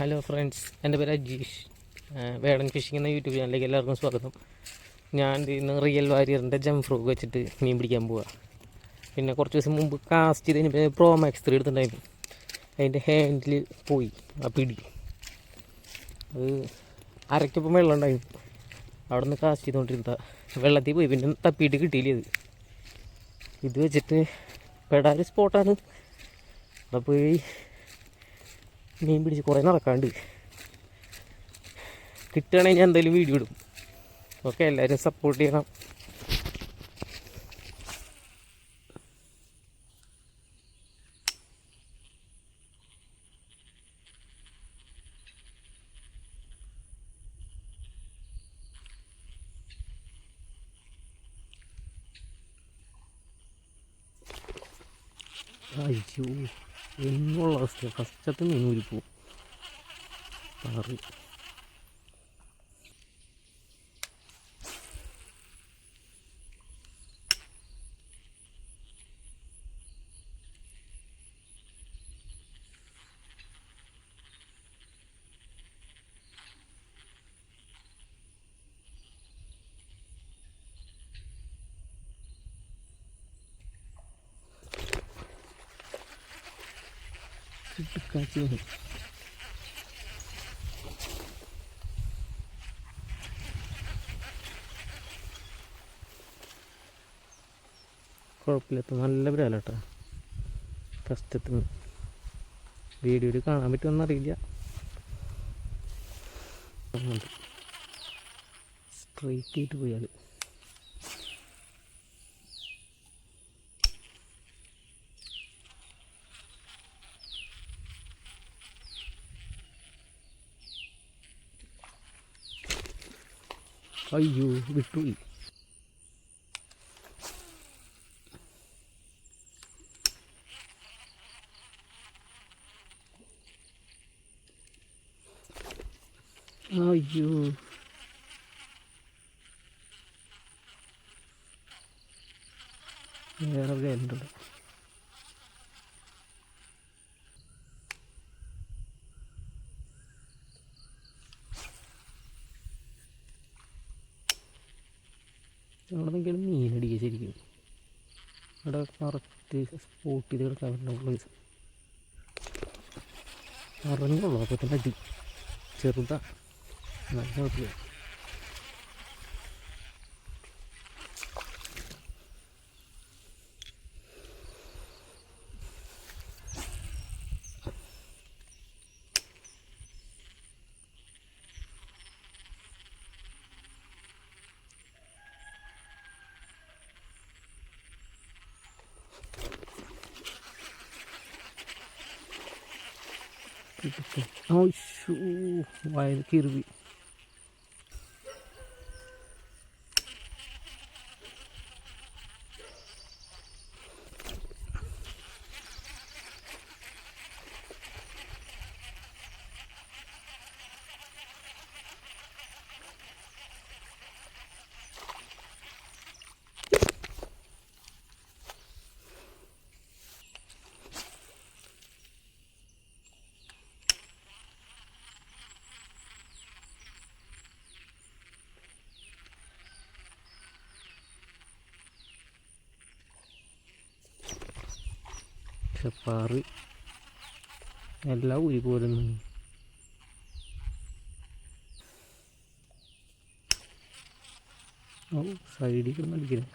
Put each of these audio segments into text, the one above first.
Hello friends, എൻ്റെ പേര് അജീഷ്. വേടൻ phishing എന്ന യൂട്യൂബ് ചാനലിലേക്ക് എല്ലാവർക്കും സ്വാഗതം. ഞാൻ ഇന്ന് റിയൽ വാരിയറിൻ്റെ ജംഫ്രോഗ് വെച്ചിട്ട് മീൻ പിടിക്കാൻ പോവുക. പിന്നെ കുറച്ച് ദിവസം മുമ്പ് കാസ്റ്റ് ചെയ്ത് കഴിഞ്ഞപ്പോൾ പ്രോ മാക്സ് 3 എടുത്തിട്ടുണ്ടായിരുന്നു. അതിൻ്റെ ഹാൻഡിൽ പോയി ആ പിടി. അത് അരയ്ക്കൊപ്പം വെള്ളം ഉണ്ടായിരുന്നു. അവിടെ നിന്ന് കാസ്റ്റ് ചെയ്തുകൊണ്ടിരുന്ന വെള്ളത്തിൽ പോയി, പിന്നെ തപ്പിയിട്ട് കിട്ടിയില്ല. ഇത് വെച്ചിട്ട് പെടാറ് സ്പോട്ടാണ്. അവിടെ പോയി മീൻ പിടിച്ച് കുറേ നടക്കാണ്ട്. കിട്ടുകയാണെങ്കിൽ ഞാൻ എന്തായാലും വീഡിയോ ഇടും. ഓക്കെ, എല്ലാവരും സപ്പോർട്ട് ചെയ്യണം. അയ്യോ, എന്നുള്ള അവസ്ഥ. ഫസ്റ്റത്തെ മീൻ ഊരിപ്പോവും. പാറി കാച്ചി. കുഴപ്പമില്ലാത്ത നല്ല ബ്രാലാട്ടാ. ഫസ്റ്റത്തെ വീഡിയോയിൽ കാണാൻ പറ്റുമെന്നറിയില്ല. സ്ട്രൈറ്റ് ആയിട്ട് പോയാൽ അയ്യോ വിട്ടുപോയി. അയ്യോ, വേറെ വേലുണ്ട്. അവിടെ നിൽക്കണം മീനടിക്കുക. ശരിക്കും അവിടെ കറക്റ്റ് സ്പോട്ട് ചെയ്ത് കിടക്കാൻ പറ്റുന്ന പ്ലേസ് അറിഞ്ഞുള്ളൂ. അപ്പോൾ തന്നെ അടി ചെറുതാ, നല്ല കുഴപ്പമില്ല. വയൽ കിറുവി. പാറ് എല്ലാം ഊരി പോരുന്നു. ഓ, സൈഡിൽ കിടന്നടിക്കില്ല.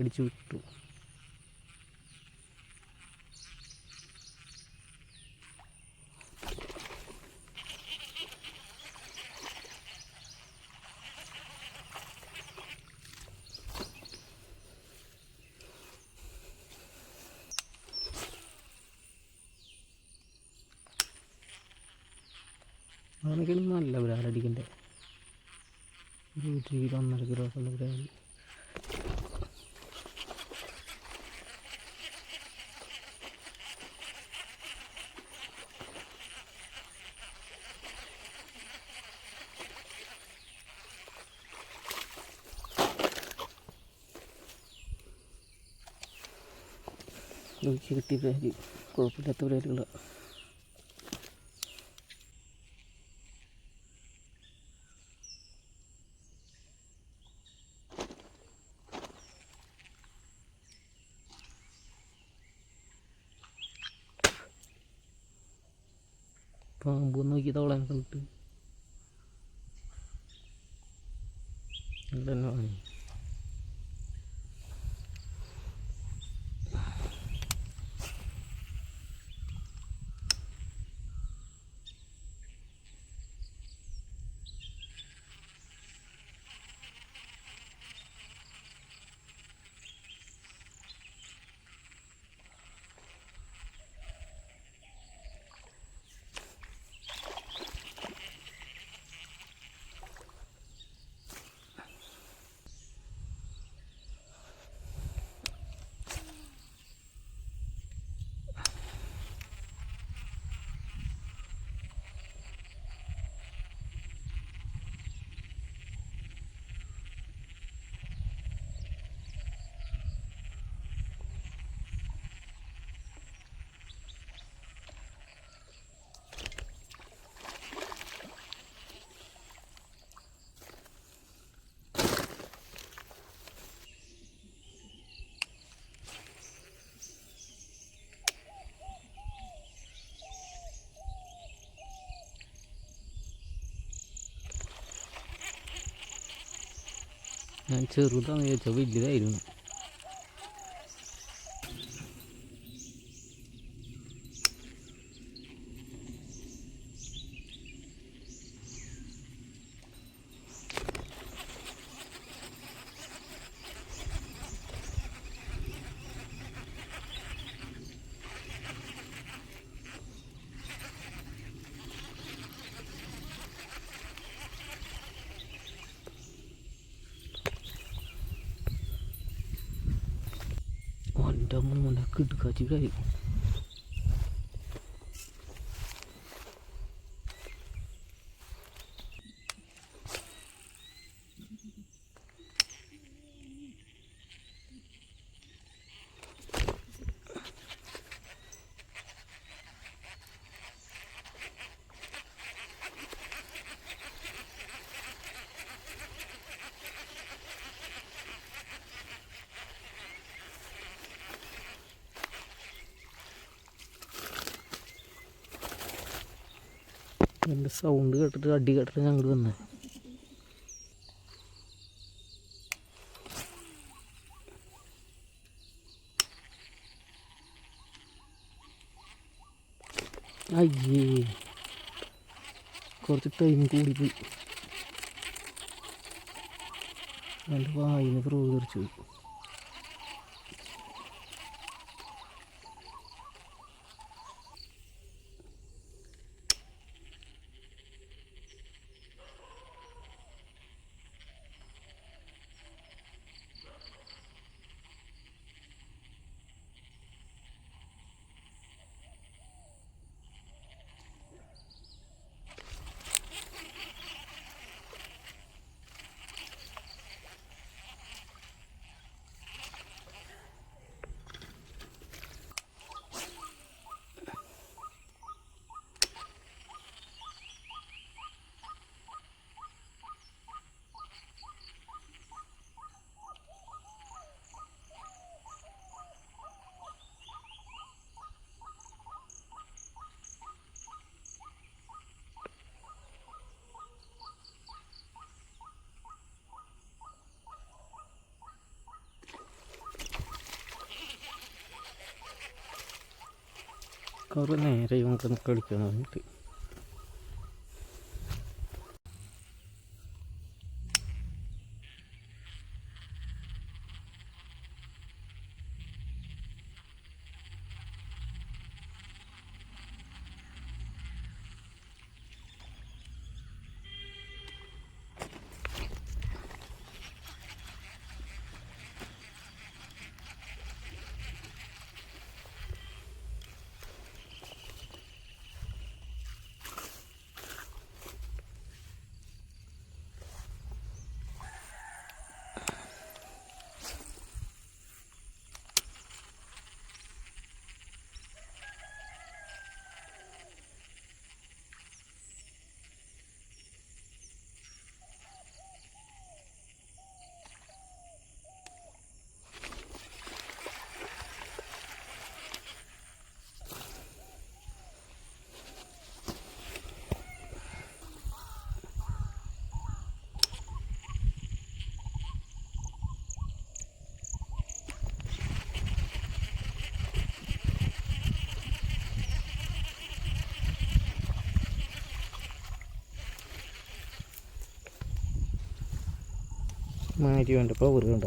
അടിച്ചു വിട്ടു. അതൊക്കെയാണ് നല്ല ബ്രാലടിക്കണ്ടേ. 1 കിലോ 1.5 കിലോ ഉള്ള ബ്രാല്. നോക്കി കിട്ടിയ ബ്രാല് കുഴപ്പമില്ലാത്ത ബ്രാലുകളാണ്. പാമ്പ് നോക്കി തവളാൻ കണ്ടിട്ട് തന്നെ വാങ്ങി. ഞാൻ ചെറുതാണെന്ന് ചോദിച്ചാൽ വലുതായിരുന്നു. എൻ്റെ മോനെ കിടുക്കാച്ചി കാര്യം. എൻ്റെ സൗണ്ട് കേട്ടിട്ട് അടി കേട്ടിട്ട് ഞങ്ങൾ വന്നത്. അയ്യേ കുറച്ച് ടൈം കൂടിപ്പോയി. എൻ്റെ വായിന്ന് ഫ്രോ തെറിച്ചു പോയി. കുറേ നേരെ നമുക്ക് കളിക്കാൻ വേണ്ടിയിട്ട്. മാറ്റി വേണ്ട പവർ കണ്ട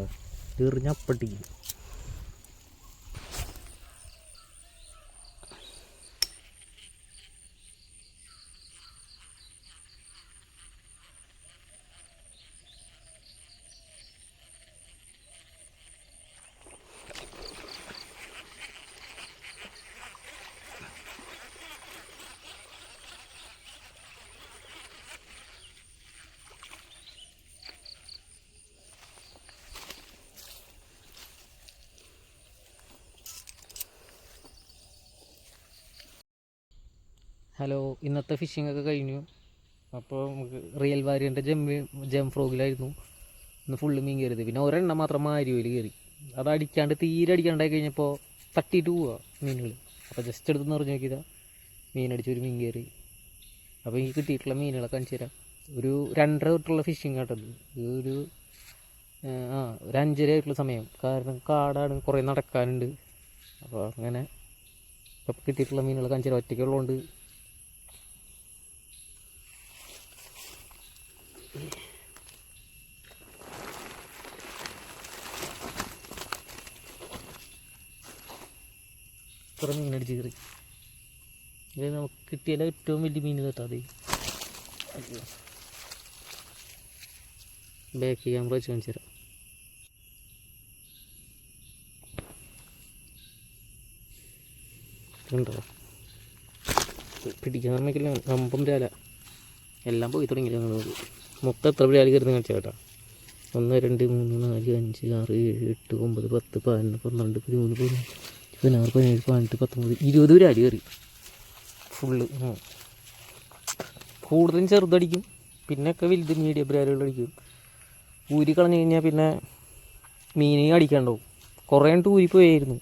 എറിഞ്ഞപ്പട്ടിക്ക്. ഹലോ, ഇന്നത്തെ ഫിഷിംഗ് ഒക്കെ കഴിഞ്ഞു. അപ്പോൾ നമുക്ക് റിയൽ വാരിയൻ്റെ ജം ഫ്രോഗിലായിരുന്നു ഇന്ന് ഫുള്ള് മീൻ കയറിയത്. പിന്നെ ഒരെണ്ണം മാത്രം മാരിയോയിൽ കയറി. അത് അടിക്കാണ്ട് തീരെ അടിക്കാണ്ടായി കഴിഞ്ഞപ്പോൾ തട്ടിയിട്ട് പോവുക മീനുകൾ. അപ്പോൾ ജസ്റ്റ് എടുത്ത് നിറഞ്ഞു നോക്കിയതാ മീനടിച്ച് ഒരു മീൻ കയറി. അപ്പോൾ ഈ കിട്ടിയിട്ടുള്ള മീനുകളെ കാണിച്ചു തരാം. ഒരു 2:30 തൊട്ടുള്ള ഫിഷിംഗ് ആട്ടത്. ഒരു 5:30 ആയിട്ടുള്ള സമയം. കാരണം കാടാണ്, കുറേ നടക്കാനുണ്ട്. അപ്പോൾ അങ്ങനെ ഇപ്പോൾ കിട്ടിയിട്ടുള്ള മീനുകളെ കാണിച്ചു തരാം. ഒറ്റയ്ക്കുള്ളതുകൊണ്ട് ഇത്ര മീനടിച്ച് കയറി. ഇത് നമുക്ക് കിട്ടിയാൽ ഏറ്റവും വലിയ മീൻ തട്ടാതെ. ബാക്ക് ക്യാമറ വെച്ച് കാണിച്ചു തരാം. ഉണ്ടോ പിടിക്കാൻ നമ്മക്കില്ല. നമ്പം രാല എല്ലാം പോയി തുടങ്ങിയില്ല. മൊത്തം എത്ര രാല് കയറുന്ന കാണിച്ചാൽ കേട്ടോ. 1 2 3 4 5 6 7 8 9 10 11 12 13 16 17 18 19 20 രാല് കയറി ഫുള്ള്. കൂടുതലും ചെറുതടിക്കും, പിന്നെയൊക്കെ വലുത് മീഡിയം ബ്രാലുകളടിക്കും. ഊരി കളഞ്ഞു കഴിഞ്ഞാൽ പിന്നെ മീനിനെ അടിക്കാണ്ടാവും. കുറേ ഊരി പോയായിരുന്നു.